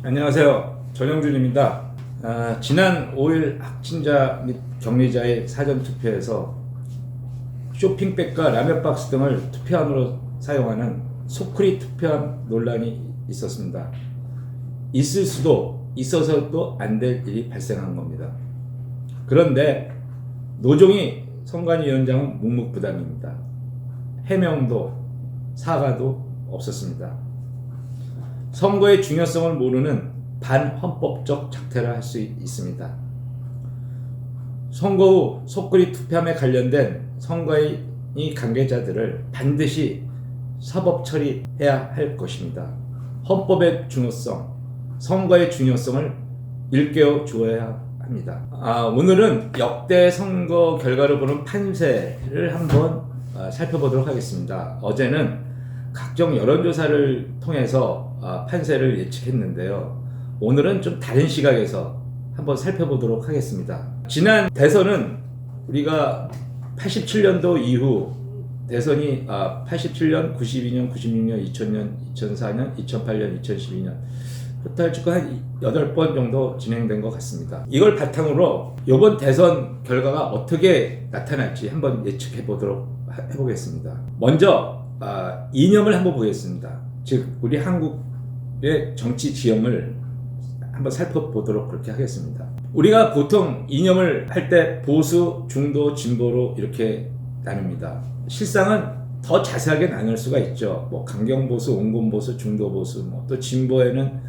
안녕하세요. 전영준입니다. 지난 5일 확진자 및 격리자의 사전투표에서 쇼핑백과 라면박스 등을 투표함으로 사용하는 소쿠리 투표함 논란이 있었습니다. 있을 수도 있어서도 안 될 일이 발생한 겁니다. 그런데 노종이 선관위원장은 묵묵부답입니다. 해명도 사과도 없었습니다. 선거의 중요성을 모르는 반헌법적 작태를 할 수 있습니다. 선거 후 소쿠리 투표함에 관련된 선관위 관계자들을 반드시 사법 처리해야 할 것입니다. 헌법의 중요성, 선거의 중요성을 일깨워 주어야 합니다. 오늘은 역대 선거 결과를 보는 판세를 한번 살펴보도록 하겠습니다. 어제는 각종 여론조사를 통해서 판세를 예측했는데요. 오늘은 좀 다른 시각에서 한번 살펴보도록 하겠습니다. 지난 대선은 우리가 87년도 이후 대선이 87년, 92년, 96년, 2000년, 2004년, 2008년, 2012년 토탈 한 8번 정도 진행된 것 같습니다. 이걸 바탕으로 이번 대선 결과가 어떻게 나타날지 한번 예측해 보겠습니다. 먼저 이념을 한번 보겠습니다. 즉 우리 한국의 정치 지형을 한번 살펴보도록 그렇게 하겠습니다. 우리가 보통 이념을 할 때 보수, 중도, 진보로 이렇게 나눕니다. 실상은 더 자세하게 나눌 수가 있죠. 뭐 강경보수, 온건보수, 중도보수, 또 진보에는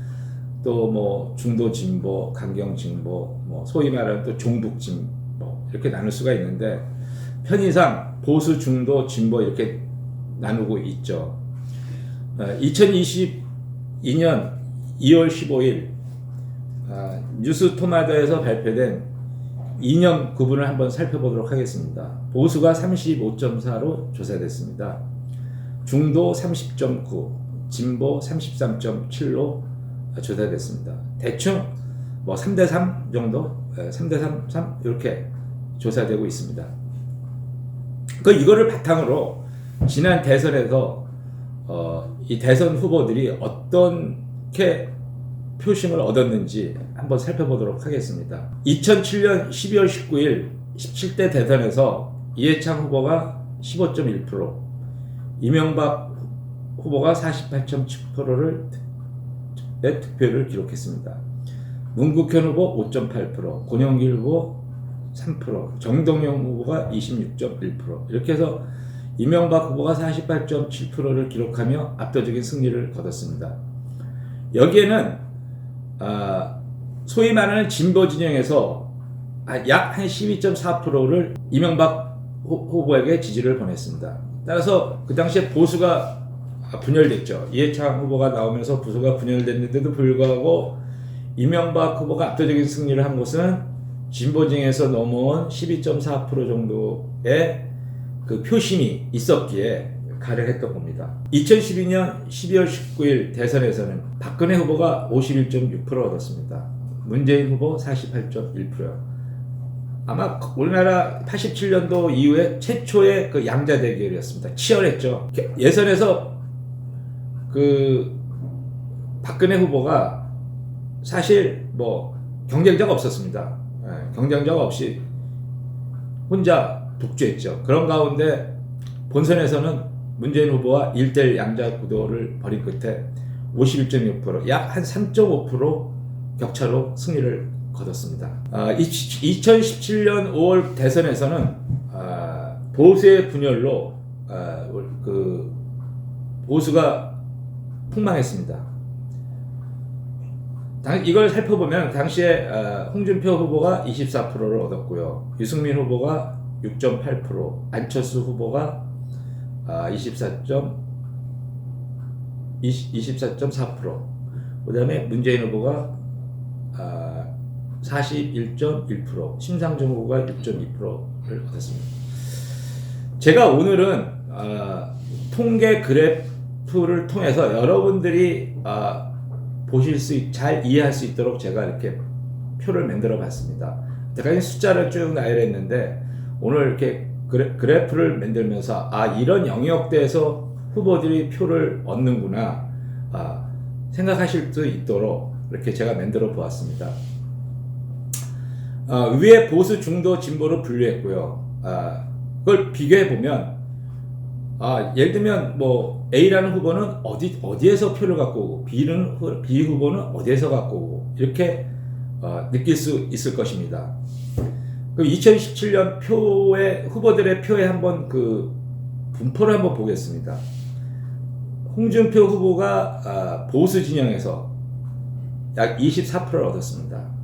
또 중도 진보, 강경 진보, 소위 말하는 또 종북 진보 이렇게 나눌 수가 있는데 편의상 보수, 중도, 진보 이렇게 나누고 있죠. 2022년 2월 15일 뉴스토마토에서 발표된 이념 구분을 한번 살펴보도록 하겠습니다. 보수가 35.4로 조사됐습니다. 중도 30.9, 진보 33.7로 조사됐습니다. 대충 3대3 정도, 3대3, 3 이렇게 조사되고 있습니다. 이거를 바탕으로 지난 대선에서 이 대선 후보들이 어떻게 표심을 얻었는지 한번 살펴보도록 하겠습니다. 2007년 12월 19일 17대 대선에서 이해창 후보가 15.1%, 이명박 후보가 48.7%의 득표를 기록했습니다. 문국현 후보 5.8%, 권영길 후보 3%, 정동영 후보가 26.1%, 이렇게 해서 이명박 후보가 48.7%를 기록하며 압도적인 승리를 거뒀습니다. 여기에는 소위 말하는 진보 진영에서 약 한 12.4%를 이명박 후보에게 지지를 보냈습니다. 따라서 그 당시에 보수가 분열됐죠. 이해창 후보가 나오면서 보수가 분열됐는데도 불구하고 이명박 후보가 압도적인 승리를 한 것은 진보 진영에서 넘어온 12.4% 정도의 그 표심이 있었기에 가능했던 겁니다. 2012년 12월 19일 대선에서는 박근혜 후보가 51.6% 얻었습니다. 문재인 후보 48.1%요. 아마 우리나라 87년도 이후에 최초의 그 양자 대결이었습니다. 치열했죠. 예선에서 그 박근혜 후보가 사실 경쟁자가 없었습니다. 경쟁자가 없이 혼자 독주했죠. 그런 가운데 본선에서는 문재인 후보와 1대1 양자 구도를 벌인 끝에 51.6%, 약 한 3.5% 격차로 승리를 거뒀습니다. 2017년 5월 대선에서는 보수의 분열로 그 보수가 폭망했습니다. 이걸 살펴보면 당시에 홍준표 후보가 24%를 얻었고요. 유승민 후보가 6.8%, 안철수 후보가 24.4%, 그 다음에 문재인 후보가 41.1%, 심상정 후보가 6.2%를 얻었습니다. 제가 오늘은 통계 그래프를 통해서 여러분들이 잘 이해할 수 있도록 제가 이렇게 표를 만들어 봤습니다. 제가 숫자를 쭉 나열했는데 오늘 이렇게 그래프를 만들면서 이런 영역대에서 후보들이 표를 얻는구나 생각하실 수 있도록 이렇게 제가 만들어 보았습니다. 위에 보수, 중도, 진보로 분류했고요. 그걸 비교해 보면 예를 들면 뭐 A라는 후보는 어디에서 표를 갖고 오고 B 후보는 어디에서 갖고 오고 이렇게 느낄 수 있을 것입니다. 그럼 2017년 후보들의 표에 한번 그 분포를 한번 보겠습니다. 홍준표 후보가 보수 진영에서 약 24%를 얻었습니다.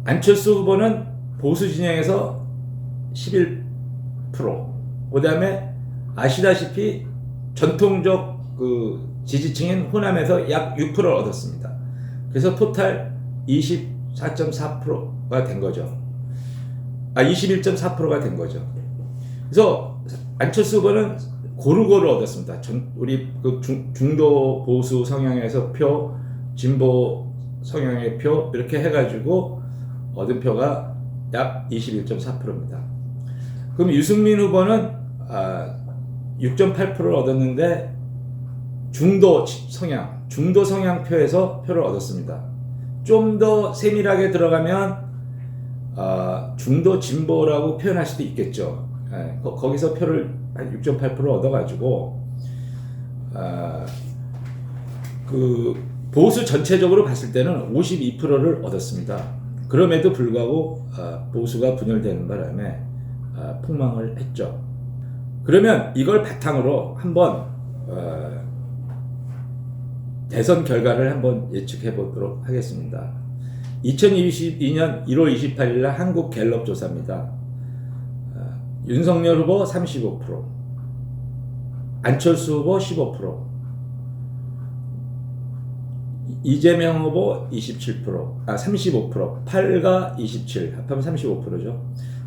안철수 후보는 보수 진영에서 11%. 그 다음에 아시다시피 전통적 그 지지층인 호남에서 약 6%를 얻었습니다. 그래서 토탈 24.4%가 된 거죠. 21.4%가 된 거죠. 그래서 안철수 후보는 고루고루 얻었습니다. 우리 그 중도 보수 성향에서 표, 진보 성향의 표 이렇게 해가지고 얻은 표가 약 21.4%입니다. 그럼 유승민 후보는 6.8%를 얻었는데 중도 성향 표에서 표를 얻었습니다. 좀 더 세밀하게 들어가면 중도 진보라고 표현할 수도 있겠죠. 거기서 표를 한 6.8% 얻어가지고 그 보수 전체적으로 봤을 때는 52%를 얻었습니다. 그럼에도 불구하고 보수가 분열되는 바람에 폭망을 했죠. 그러면 이걸 바탕으로 한번 대선 결과를 한번 예측해 보도록 하겠습니다. 2022년 1월 28일 날 한국 갤럽 조사입니다. 윤석열 후보 35%, 안철수 후보 15%, 이재명 후보 27%, 35%, 8과 27, 합하면 35%죠.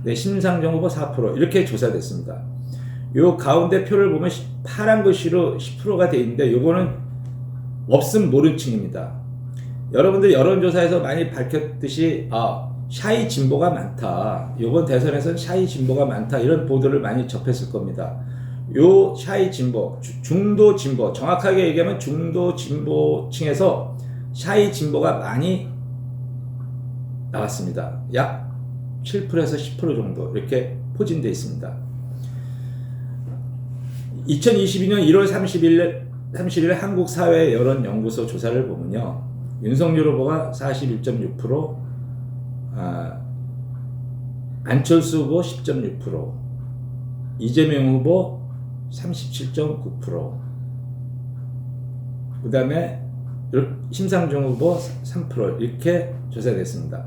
네, 심상정 후보 4% 이렇게 조사됐습니다. 요 가운데 표를 보면 파란 글씨로 10%가 돼 있는데 요거는 없음 모른층입니다. 여러분들 여론조사에서 많이 밝혔듯이 샤이 진보가 많다. 요번 대선에서는 샤이 진보가 많다. 이런 보도를 많이 접했을 겁니다. 요 샤이 진보, 중도 진보, 정확하게 얘기하면 중도 진보층에서 샤이 진보가 많이 나왔습니다. 약 7%에서 10% 정도 이렇게 포진되어 있습니다. 2022년 1월 30일 한국사회 여론연구소 조사를 보면요. 윤석열 후보가 41.6%, 안철수 후보 10.6%, 이재명 후보 37.9%, 그 다음에 심상정 후보 3% 이렇게 조사됐습니다.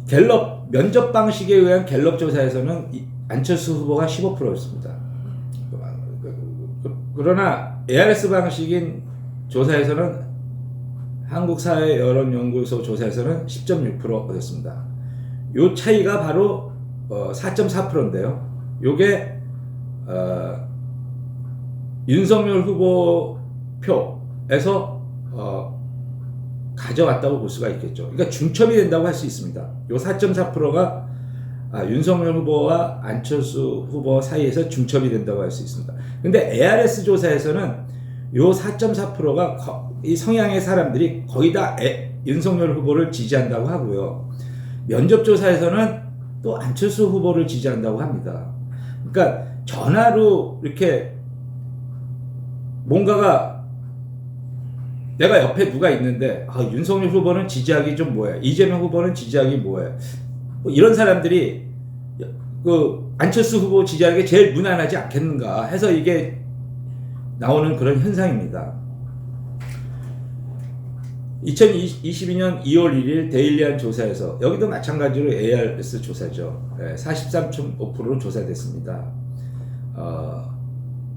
갤럽 면접 방식에 의한 갤럽 조사에서는 안철수 후보가 15%였습니다. 그러나 ARS 방식인 조사에서는 한국사회여론연구소 조사에서는 10.6% 얻었습니다. 요 차이가 바로 4.4%인데요. 요게 윤석열 후보 표에서 가져왔다고 볼 수가 있겠죠. 그러니까 중첩이 된다고 할 수 있습니다. 요 4.4%가 윤석열 후보와 안철수 후보 사이에서 중첩이 된다고 할 수 있습니다. 근데 ARS 조사에서는 요 4.4%가 이 성향의 사람들이 거의 다 윤석열 후보를 지지한다고 하고요. 면접 조사에서는 또 안철수 후보를 지지한다고 합니다. 그러니까 전화로 이렇게 뭔가가 내가 옆에 누가 있는데 윤석열 후보는 지지하기 좀 뭐해, 이재명 후보는 지지하기 뭐해, 뭐 이런 사람들이 그 안철수 후보 지지하는 게 제일 무난하지 않겠는가 해서 이게 나오는 그런 현상입니다. 2022년 2월 1일 데일리안 조사에서 여기도 마찬가지로 ARS 조사죠. 43.5%로 조사됐습니다.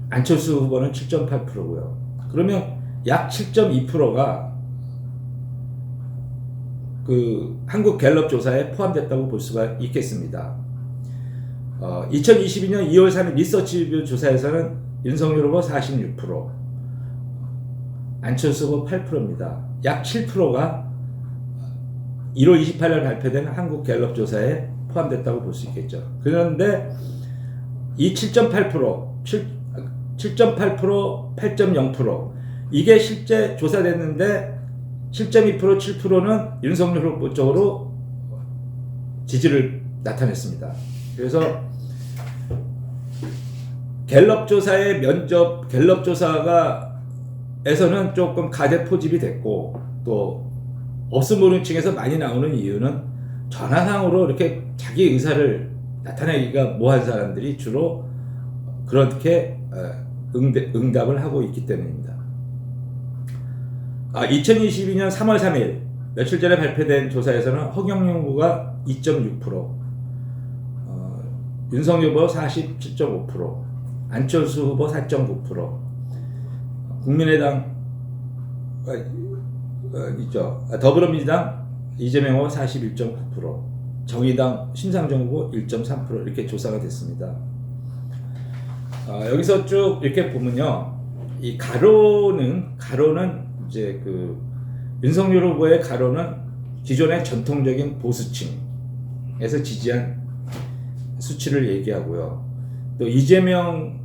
안철수 후보는 7.8%고요. 그러면 약 7.2%가 그 한국 갤럽 조사에 포함됐다고 볼 수가 있겠습니다. 2022년 2월 3일 리서치뷰 조사에서는 윤석열 후보 46%, 안철수 후보 8%입니다. 약 7%가 1월 28일 발표된 한국 갤럽 조사에 포함됐다고 볼 수 있겠죠. 그런데 이 7.8%, 7.8%, 8.0%. 이게 실제 조사됐는데 7.2%, 7%는 윤석열 후보 쪽으로 지지를 나타냈습니다. 그래서 갤럽 조사의 면접, 갤럽 조사가 에서는 조금 가대 포집이 됐고, 또 없음 모르는 층에서 많이 나오는 이유는 전화상으로 이렇게 자기 의사를 나타내기가 뭐한 사람들이 주로 그렇게 응답을 하고 있기 때문입니다. 2022년 3월 3일 며칠 전에 발표된 조사에서는 허경영 후보가 2.6%, 윤석열 후보 47.5%, 안철수 후보 4.9%, 국민의당 있죠. 더불어민주당 이재명 후보 41.9%, 정의당 심상정 후보 1.3% 이렇게 조사가 됐습니다. 여기서 쭉 이렇게 보면요, 이 가로는 이제 그 윤석열 후보의 가로는 기존의 전통적인 보수층에서 지지한 수치를 얘기하고요. 또 이재명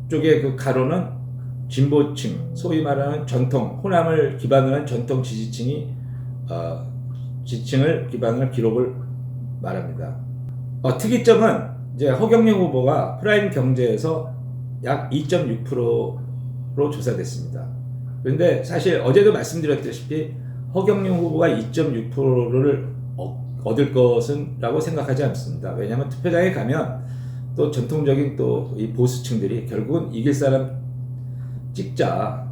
쪽의 그 가로는 진보층, 소위 말하는 전통, 호남을 기반으로 한 전통 지지층이 지층을 기반으로 기록을 말합니다. 특이점은 이제 허경영 후보가 프라임 경제에서 약 2.6%로 조사됐습니다. 그런데 사실 어제도 말씀드렸다시피 허경영 후보가 2.6%를 얻을 것은 라고 생각하지 않습니다. 왜냐하면 투표장에 가면 또 전통적인 또 이 보수층들이 결국은 이길 사람 찍자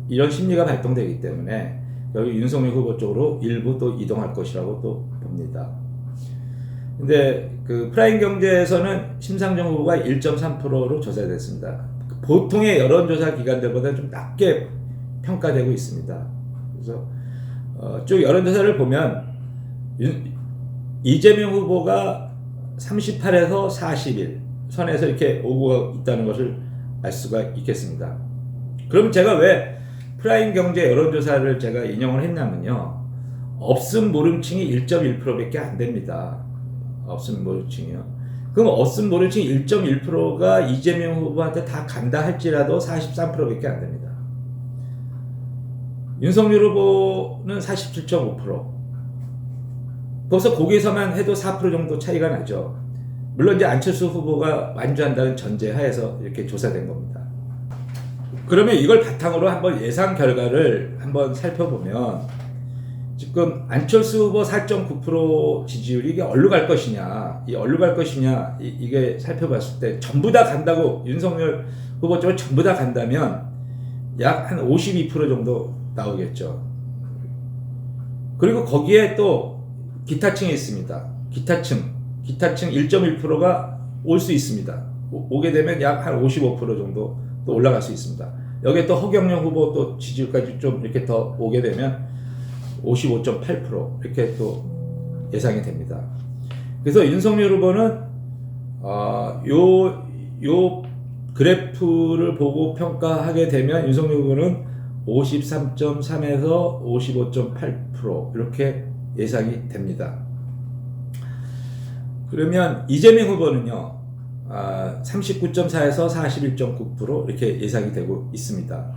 이런 심리가 발동되기 때문에 여기 윤석열 후보 쪽으로 일부 또 이동할 것이라고 또 봅니다. 근데 그 프라임 경제에서는 심상정 후보가 1.3%로 조사됐습니다. 보통의 여론조사 기관들보다 좀 낮게 평가되고 있습니다. 그래서 쭉 여론조사를 보면 이재명 후보가 38에서 41 선에서 이렇게 오고 있다는 것을 알 수가 있겠습니다. 그럼 제가 왜 프라임 경제 여론조사를 제가 인용을 했냐면요, 없음 모름층이 1.1%밖에 안 됩니다. 없음 모름층이요. 그럼 없음 모름층 1.1%가 이재명 후보한테 다 간다 할지라도 43%밖에 안 됩니다. 윤석열 후보는 47.5%. 벌써 거기서만 해도 4% 정도 차이가 나죠. 물론 이제 안철수 후보가 완주한다는 전제 하에서 이렇게 조사된 겁니다. 그러면 이걸 바탕으로 한번 예상 결과를 한번 살펴보면, 지금 안철수 후보 4.9% 지지율이 이게 어디로 갈 것이냐, 이게 살펴봤을 때 전부 다 간다고, 윤석열 후보 쪽으로 전부 다 간다면 약 한 52% 정도 나오겠죠. 그리고 거기에 또 기타층이 있습니다. 기타층 1.1%가 올 수 있습니다. 오게 되면 약 한 55% 정도 또 올라갈 수 있습니다. 여기에 또 허경영 후보 또 지지율까지 좀 이렇게 더 오게 되면 55.8% 이렇게 또 예상이 됩니다. 그래서 윤석열 후보는 요 그래프를 보고 평가하게 되면 윤석열 후보는 53.3에서 55.8% 이렇게 예상이 됩니다. 그러면 이재명 후보는요, 39.4에서 41.9% 이렇게 예상이 되고 있습니다.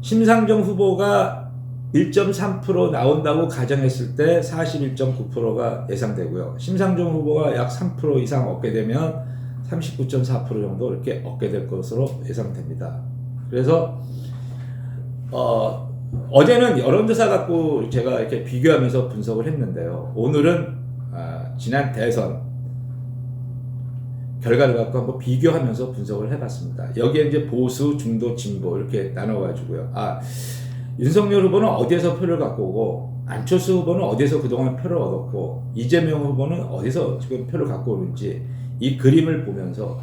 심상정 후보가 1.3% 나온다고 가정했을 때 41.9%가 예상되고요. 심상정 후보가 약 3% 이상 얻게 되면 39.4% 정도 이렇게 얻게 될 것으로 예상됩니다. 그래서 어제는 여론조사 갖고 제가 이렇게 비교하면서 분석을 했는데요. 오늘은 지난 대선 결과를 갖고 한번 비교하면서 분석을 해봤습니다. 여기에 이제 보수, 중도, 진보 이렇게 나눠가지고요. 윤석열 후보는 어디에서 표를 갖고 오고, 안철수 후보는 어디에서 그동안 표를 얻었고, 이재명 후보는 어디서 지금 표를 갖고 오는지 이 그림을 보면서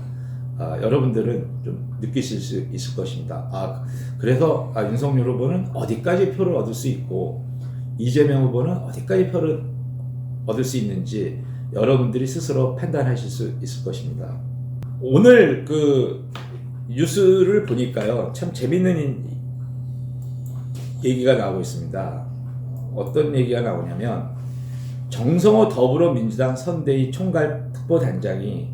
여러분들은 좀 느끼실 수 있을 것입니다. 그래서 윤석열 후보는 어디까지 표를 얻을 수 있고, 이재명 후보는 어디까지 표를 얻을 수 있는지 여러분들이 스스로 판단하실 수 있을 것입니다. 오늘 그 뉴스를 보니까요, 참 재밌는 얘기가 나오고 있습니다. 어떤 얘기가 나오냐면, 정성호 더불어민주당 선대위 총괄 특보단장이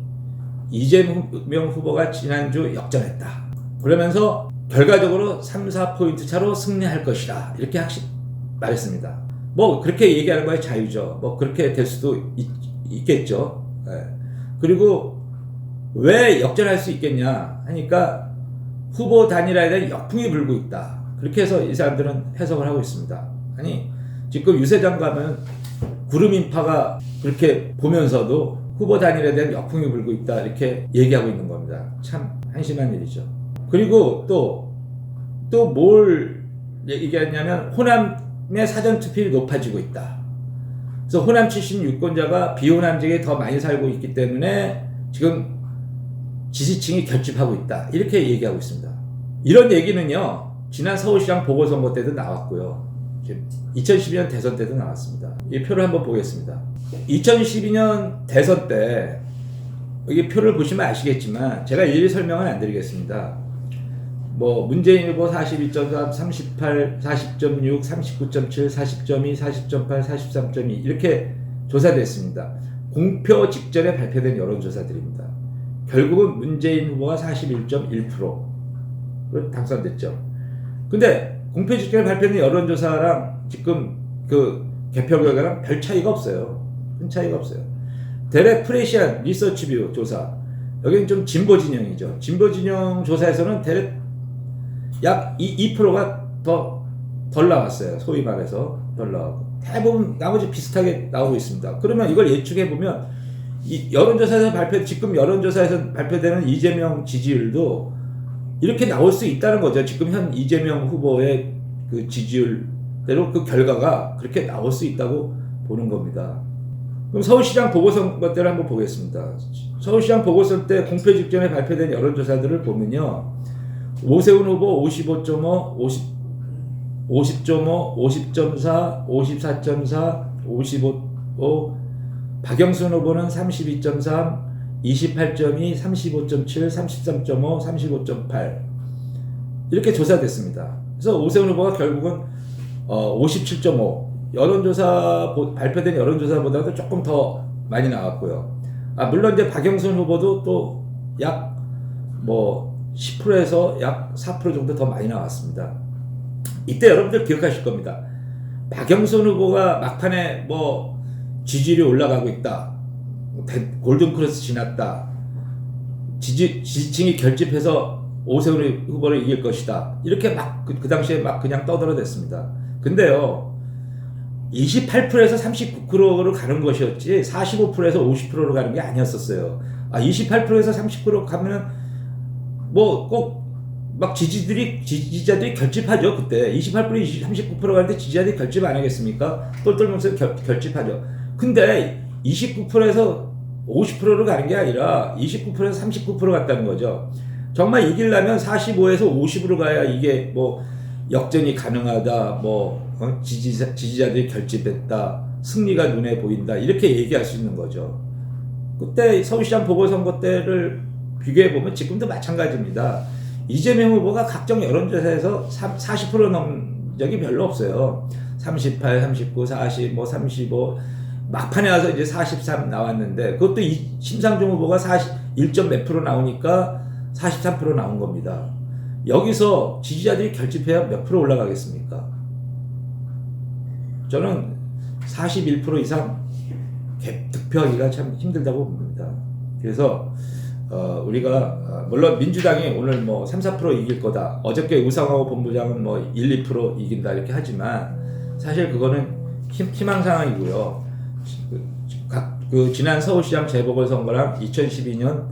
이재명 후보가 지난주 역전했다, 그러면서 결과적으로 3, 4포인트 차로 승리할 것이다. 이렇게 말했습니다. 뭐 그렇게 얘기하는 거에 자유죠. 뭐 그렇게 될 수도 있겠죠. 예. 그리고 왜 역전할 수 있겠냐 하니까 후보 단일화에 대한 역풍이 불고 있다. 그렇게 해서 이 사람들은 해석을 하고 있습니다. 아니 지금 유세장 가면 구름 인파가 그렇게 보면서도 후보 단일화에 대한 역풍이 불고 있다 이렇게 얘기하고 있는 겁니다. 참 한심한 일이죠. 그리고 또 뭘 얘기했냐면 호남의 사전투표율이 높아지고 있다. 그래서 호남 출신 유권자가 비호남 지역에 더 많이 살고 있기 때문에 지금 지지층이 결집하고 있다. 이렇게 얘기하고 있습니다. 이런 얘기는요. 지난 서울시장 보궐선거 때도 나왔고요. 2012년 대선 때도 나왔습니다. 이 표를 한번 보겠습니다. 2012년 대선 때 여기 표를 보시면 아시겠지만 제가 일일이 설명은 안 드리겠습니다. 뭐 문재인 후보 42.3, 38, 40.6, 39.7, 40.2, 40.8, 43.2 이렇게 조사됐습니다. 공표 직전에 발표된 여론조사들입니다. 결국은 문재인 후보가 41.1% 당선됐죠. 근데 공표 직전에 발표된 여론조사랑 지금 그 개표 결과랑 별 차이가 없어요. 큰 차이가 없어요. 대략 프레시안 리서치뷰 조사 여기는 좀 진보 진영이죠. 진보 진영 조사에서는 대략 약 2%가 덜 나왔어요. 소위 말해서 덜 나오고 대부분 나머지 비슷하게 나오고 있습니다. 그러면 이걸 예측해 보면 이 여론조사에서 지금 여론조사에서 발표되는 이재명 지지율도 이렇게 나올 수 있다는 거죠. 지금 현 이재명 후보의 그 지지율대로 그 결과가 그렇게 나올 수 있다고 보는 겁니다. 그럼 서울시장 보궐선거 때를 한번 보겠습니다. 서울시장 보궐선거 때 공표 직전에 발표된 여론조사들을 보면요. 오세훈 후보 55.5, 50.5, 50.4, 54.4, 55, 박영순 후보는 32.3, 28.2, 35.7, 33.5, 35.8 이렇게 조사됐습니다. 그래서 오세훈 후보가 결국은 57.5 여론조사 발표된 여론조사보다도 조금 더 많이 나왔고요. 물론 이제 박영순 후보도 또 약 10%에서 약 4% 정도 더 많이 나왔습니다. 이때 여러분들 기억하실 겁니다. 박영순 후보가 막판에 지지율이 올라가고 있다. 골든크로스 지났다. 지지층이 결집해서 오세훈 후보를 이길 것이다. 이렇게 그 당시에 그냥 떠들어댔습니다. 근데요, 28%에서 39%로 가는 것이었지 45%에서 50%로 가는 게 아니었었어요. 28%에서 39% 가면은 꼭 지지자들이 결집하죠. 그때 28%, 39% 가는데 지지자들이 결집 안 하겠습니까? 똘똘 결집하죠. 근데 29%에서 50%로 가는 게 아니라 29%에서 39% 갔다는 거죠. 정말 이기려면 45에서 50으로 가야 이게 역전이 가능하다, 지지자들이 결집했다, 승리가 눈에 보인다, 이렇게 얘기할 수 있는 거죠. 그때 서울시장 보궐선거 때를 비교해보면 지금도 마찬가지입니다. 이재명 후보가 각종 여론조사에서 40% 넘은 적이 별로 없어요. 38, 39, 40, 35, 막판에 와서 이제 43 나왔는데, 그것도 심상정 후보가 41점 몇 프로 나오니까 43% 나온 겁니다. 여기서 지지자들이 결집해야 몇 프로 올라가겠습니까? 저는 41% 이상 득표하기가 참 힘들다고 봅니다. 그래서 우리가 물론 민주당이 오늘 3, 4% 이길 거다. 어저께 우상호 본부장은 1, 2% 이긴다 이렇게 하지만 사실 그거는 희망사항이고요. 그 지난 서울시장 재보궐선거랑 2012년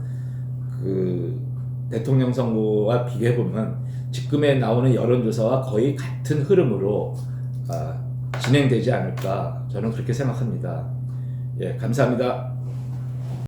그 대통령 선거와 비교해 보면 지금에 나오는 여론조사와 거의 같은 흐름으로 진행되지 않을까 저는 그렇게 생각합니다. 예, 감사합니다.